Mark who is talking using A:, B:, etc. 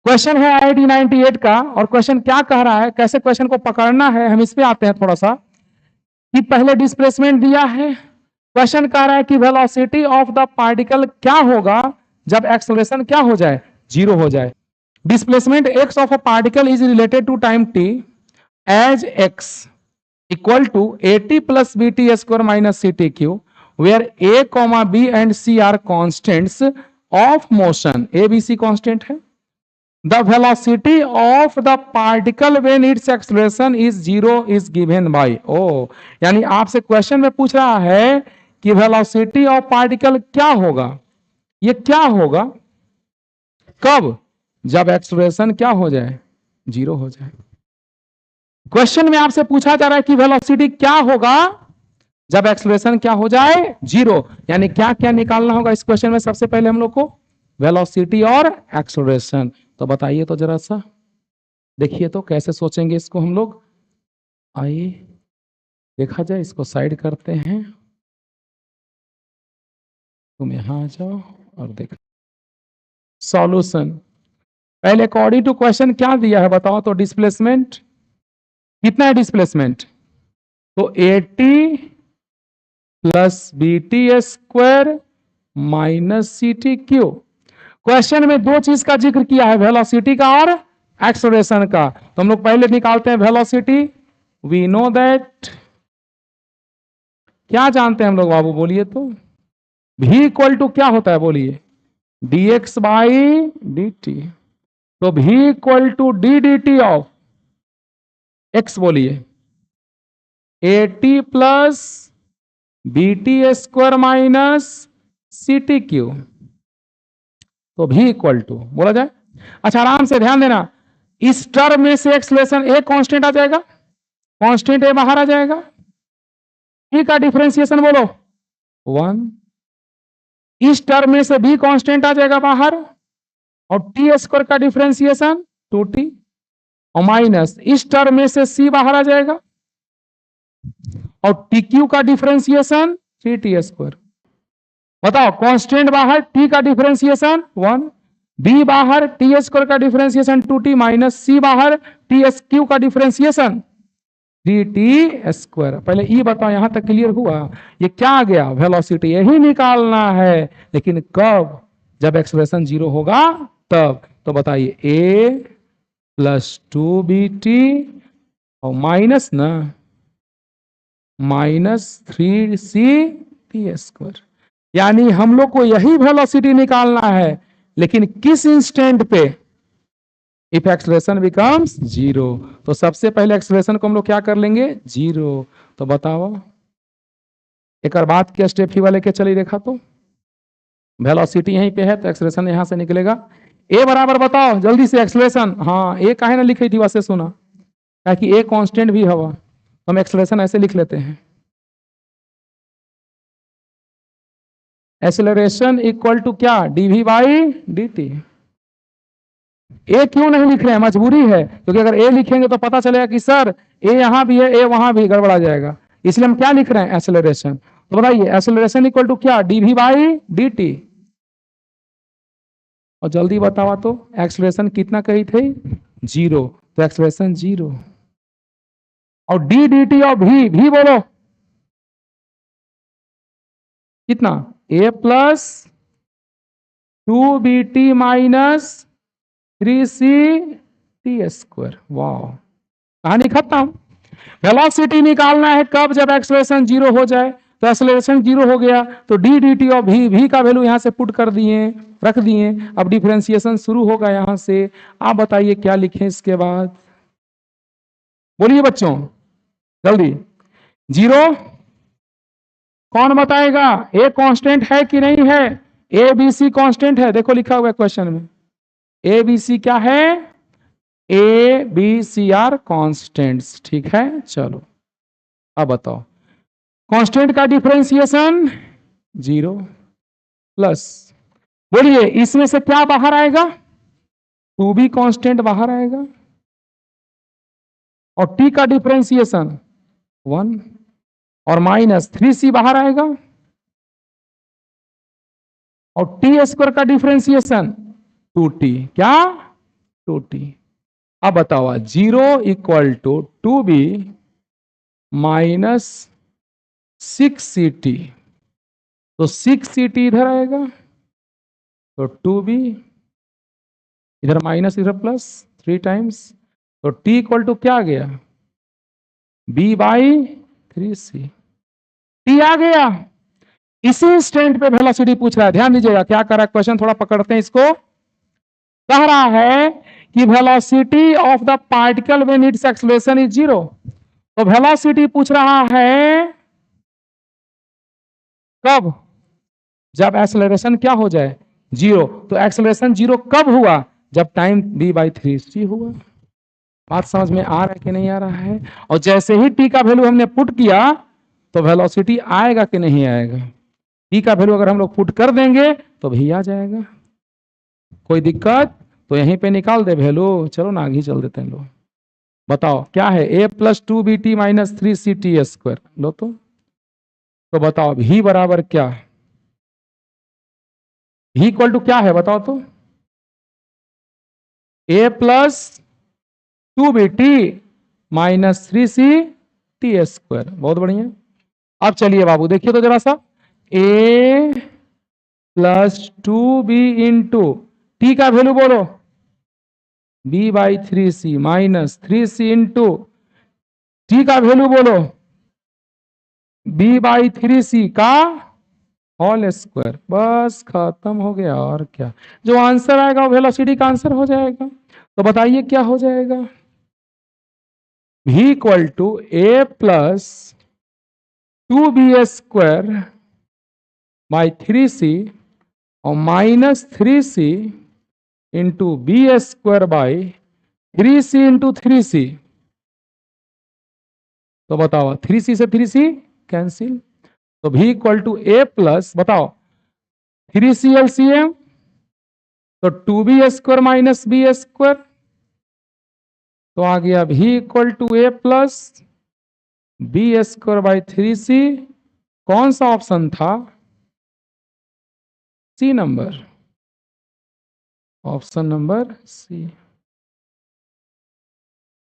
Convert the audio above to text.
A: Question है IIT 98 का, और क्वेश्चन क्या कह रहा है, कैसे क्वेश्चन को पकड़ना है, हम इस पे आते हैं थोड़ा सा। कि पहले डिस्प्लेसमेंट दिया है, क्वेश्चन कह रहा है कि वेलोसिटी ऑफ द पार्टिकल क्या होगा जब एक्सेलरेशन क्या हो जाए, जीरो हो जाए। Displacement x of a particle is related to time t as x equal to at plus bt square minus ct cube, where a, b and c are constants of motion. a b c constant है. The velocity of the particle when its acceleration is zero is given by o. यानी आपसे question में पूछ रहा है कि velocity of particle क्या होगा, ये क्या होगा कब, जब एक्सेलरेशन क्या हो जाए, जीरो हो जाए। क्वेश्चन में आपसे पूछा जा रहा है कि वेलोसिटी क्या होगा जब एक्सेलरेशन क्या हो जाए, जीरो। यानी क्या क्या निकालना होगा इस क्वेश्चन में, सबसे पहले हम लोग को वेलोसिटी और एक्सेलरेशन। तो बताइए तो जरा सा, देखिए तो कैसे सोचेंगे इसको हम लोग। आइए देखा जाए, इसको साइड करते हैं, तुम यहां आ जाओ और देखो सॉल्यूशन। पहले अकॉर्डिंग टू क्वेश्चन क्या दिया है बताओ तो, डिस्प्लेसमेंट कितना है डिस्प्लेसमेंट, तो 80 plus b t square minus c t cube. Question में दो चीज का जिक्र किया है, वेलोसिटी का और एक्सेलरेशन का। तो हम लोग पहले निकालते हैं वेलोसिटी। वी नो दैट, क्या जानते हैं हम लोग बाबू, बोलिए तो। v इक्वल टू क्या होता है बोलिए, dx बाई dt। तो v equal to d d t of x बोलिए, at plus b t square minus c t cube. तो v इक्वल टू बोला जाए। अच्छा आराम से ध्यान देना, इस टर्म में से एक्सेलरेशन a कांस्टेंट आ जाएगा, कांस्टेंट a बाहर आ जाएगा, t का डिफरेंशिएशन बोलो 1, इस टर्म में से b कांस्टेंट आ जाएगा बाहर, और टी स्क्वायर का डिफरेंशिएशन 2t, और माइनस इस टर्म में से c बाहर आ जाएगा, और टी क्यू का डिफरेंशिएशन 3t स्क्वायर। बताओ कांस्टेंट बाहर, t का डिफरेंशिएशन 1, b बाहर, टी स्क्वायर का डिफरेंशिएशन 2t, माइनस c बाहर, टी क्यू का डिफरेंशिएशन 3t स्क्वायर। पहले ई बताओ, यहां तक क्लियर हुआ। ये क्या आ गया, वेलोसिटी यही निकालना है, लेकिन कब, जब एक्सेलरेशन जीरो होगा तब। तो बताइए a प्लस 2bt और माइनस ना माइनस 3ct स्क्वायर। यानी हम लोग को यही वेलोसिटी निकालना है, लेकिन किस इंस्टेंट पे, इफ एक्सेलरेशन बिकम्स जीरो। तो सबसे पहले एक्सेलरेशन को हम लोग क्या कर लेंगे, जीरो। तो बताओ एक बात के स्टेप ही वाले के चलिए देखा तो, वेलोसिटी यहीं पे है तो एक्सेलरेशन यहां से निकलेगा। ए बराबर बताओ जल्दी से एक्सेलरेशन, हाँ ए काहे ना लिखी थी वैसे सुना, ताकि ए कांस्टेंट भी हवा, तो हम एक्सेलरेशन ऐसे लिख लेते हैं, एक्सेलरेशन इक्वल टू क्या, dv बाई dt। ए क्यों नहीं लिख रहे हैं, मजबूरी है, क्योंकि अगर ए लिखेंगे तो पता चलेगा कि सर ए यहां भी है, ए वहां भी, गड़बड़ा जाएगा। इसलिए हम क्या लिख रहे हैं, एक्सेलरेशन। तो बताइए एक्सेलरेशन इक्वल टू क्या, dv बाई dt। और जल्दी बतावा तो एक्सेलरेशन कितना कही थी, जीरो, तो एक्सेलरेशन जीरो। और डी डी टी और भी बोलो कितना, a plus 2bt minus 3ct square. वाह, कहानी खत्म। वेलोसिटी निकालना है कब, जब एक्सेलरेशन जीरो हो जाए। तो एक्सेलरेशन जीरो हो गया तो डी डी टी और भी का वैल्यू यहां से पुट कर दिए, रख दिए। अब डिफरेंशिएशन शुरू होगा यहां से। आप बताइए क्या लिखें इसके बाद, बोलिए बच्चों जल्दी। जीरो कौन बताएगा, ए कांस्टेंट है कि नहीं है, ए बी सी कांस्टेंट है, देखो लिखा हुआ है क्वेश्चन में, ए बी सी क्या है, a b c are constants, ठीक है। चलो अब बताओ कांस्टेंट का डिफरेंशिएशन जीरो, प्लस बोलिए इसमें से क्या बाहर आएगा, 2b कांस्टेंट बाहर आएगा, और t का डिफरेंशिएशन 1, और माइनस 3c बाहर आएगा, और टी स्क्वायर का डिफरेंशिएशन 2t, क्या 2t। अब बताओ 0 equal to 2b minus 6ct, तो 6ct इधर आएगा, तो 2b इधर माइनस इधर प्लस 3 टाइम्स, तो t इक्वल टू क्या आ गया, b बाई 3c। t आ गया। इसी इंस्टेंट पे वेलोसिटी पूछ रहा है, ध्यान दीजिएगा क्या कर रहा है क्वेश्चन, थोड़ा पकड़ते हैं इसको। कह रहा है कि velocity of the particle when it's acceleration is 0, तो वेलोसिटी पूछ रहा है कब, जब एक्सेलरेशन क्या हो जाए 0। तो एक्सेलरेशन 0 कब हुआ, जब टाइम b/3c हुआ। बात समझ में आ रहा है कि नहीं आ रहा है। और जैसे ही t का वैल्यू हमने पुट किया तो वेलोसिटी आएगा कि नहीं आएगा। t का वैल्यू अगर हम लोग पुट कर देंगे तो भी आ जाएगा, कोई दिक्कत, तो यहीं पे निकाल दे वैल्यू। चलो ना आगे चल देते हैं लोग। बताओ क्या है, a plus 2bt minus 3ct square, लो तो बताओ v बराबर क्या, v इक्वल टू क्या है बताओ तो, a plus 2bt minus 3ct square. बहुत बढ़िया। अब चलिए बाबू देखिए तो जरा सा, a plus 2b into T का वैल्यू बोलो, b/3c minus 3c into T का वैल्यू बोलो, b/3c का होल स्क्वायर। बस खत्म हो गया। और क्या, जो आंसर आएगा वो वेलोसिटी का आंसर हो जाएगा। तो बताइए क्या हो जाएगा, v equal to a plus 2b square by 3c और minus 3c into b square by 3c into 3c। तो बताओ 3c से 3c कैंसिल, तो v equal to a plus, बताओ 3c एलसीएम, तो 2b square minus B square, तो आ गया v equal to a plus b square by 3c। कौन सा ऑप्शन था, सी नंबर, ऑप्शन नंबर सी।